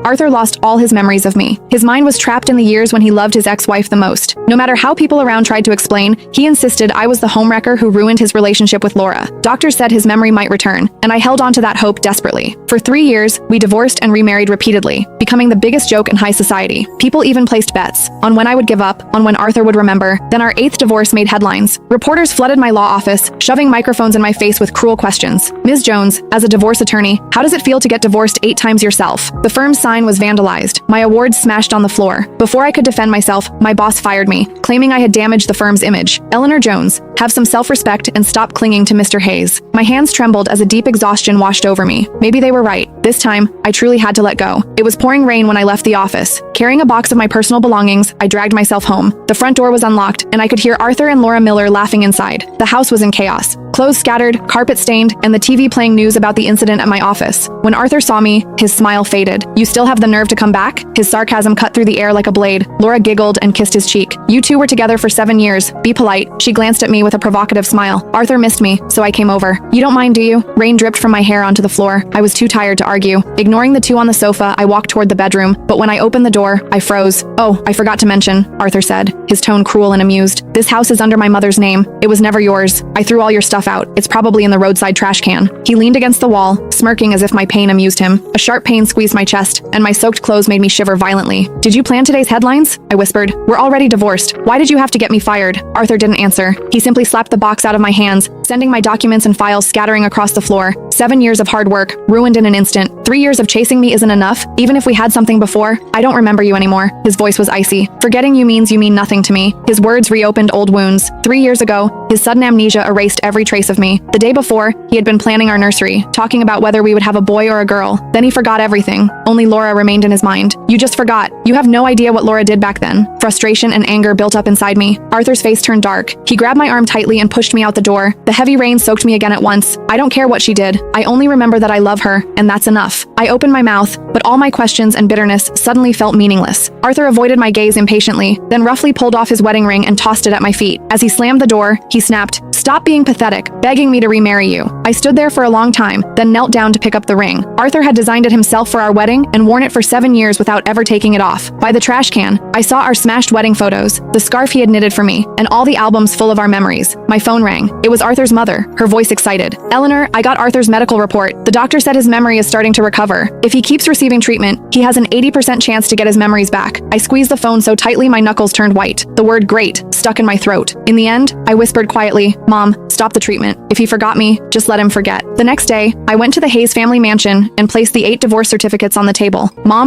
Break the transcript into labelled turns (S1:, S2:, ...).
S1: Arthur lost all his memories of me. His mind was trapped in the years when he loved his ex-wife the most. No matter how people around tried to explain, he insisted I was the homewrecker who ruined his relationship with Laura. Doctors said his memory might return, and I held on to that hope desperately. For 3 years, we divorced and remarried repeatedly, becoming the biggest joke in high society. People even placed bets on when I would give up, on when Arthur would remember. Then our 8th divorce made headlines. Reporters flooded my law office, shoving microphones in my face with cruel questions. Ms. Jones, as a divorce attorney, how does it feel to get divorced 8 times yourself? The firm's sign was vandalized. My awards smashed on the floor. Before I could defend myself, my boss fired me, claiming I had damaged the firm's image. Eleanor Jones, have some self-respect and stop clinging to Mr. Hayes. My hands trembled as a deep exhaustion washed over me. Maybe they were right. This time, I truly had to let go. It was pouring rain when I left the office. Carrying a box of my personal belongings, I dragged myself home. The front door was unlocked, and I could hear Arthur and Laura Miller laughing inside. The house was in chaos. Clothes scattered, carpet stained, and the TV playing news about the incident at my office. When Arthur saw me, his smile faded. You still have the nerve to come back? His sarcasm cut through the air like a blade. Laura giggled and kissed his cheek. You two were together for 7 years. Be polite. She glanced at me with a provocative smile. Arthur missed me, so I came over. You don't mind, do you? Rain dripped from my hair onto the floor. I was too tired to argue. Ignoring the two on the sofa, I walked toward the bedroom, but when I opened the door, I froze. Oh, I forgot to mention, Arthur said, his tone cruel and amused. This house is under my mother's name. It was never yours. I threw all your stuff out. It's probably in the roadside trash can. He leaned against the wall, smirking as if my pain amused him. A sharp pain squeezed my chest, and my soaked clothes made me shiver violently. Did you plan today's headlines? I whispered. We're already divorced. Why did you have to get me fired? Arthur didn't answer. He simply slapped the box out of my hands, sending my documents and files scattering across the floor. 7 years of hard work, ruined in an instant. 3 years of chasing me isn't enough, even if we had something before. I don't remember you anymore. His voice was icy. Forgetting you means you mean nothing to me. His words reopened old wounds. 3 years ago, his sudden amnesia erased every trace of me. The day before, he had been planning our nursery, talking about whether we would have a boy or a girl. Then he forgot everything. Only Laura remained in his mind. You just forgot. You have no idea what Laura did back then. Frustration and anger built up inside me. Arthur's face turned dark. He grabbed my arm tightly and pushed me out the door. The heavy rain soaked me again at once. I don't care what she did. I only remember that I love her, and that's enough. I opened my mouth, but all my questions and bitterness suddenly felt meaningless. Arthur avoided my gaze impatiently, then roughly pulled off his wedding ring and tossed it at my feet. As he slammed the door, he snapped, "Stop being pathetic, begging me to remarry you." I stood there for a long time, then knelt down to pick up the ring. Arthur had designed it himself for our wedding and worn it for 7 years without ever taking it off. By the trash can, I saw our smashed wedding photos, the scarf he had knitted for me, and all the albums full of our memories. My phone rang. It was Arthur's mother, her voice excited. "Eleanor, I got Arthur's medical report. The doctor said his memory is starting to recover. If he keeps receiving treatment, he has an 80% chance to get his memories back." I squeezed the phone so tightly my knuckles turned white. The word "great" stuck in my throat. In the end, I whispered quietly, "Mom, stop the treatment. If he forgot me, just let him forget." The next day, I went to the Hayes family mansion and placed the 8 divorce certificates on the table. Mom,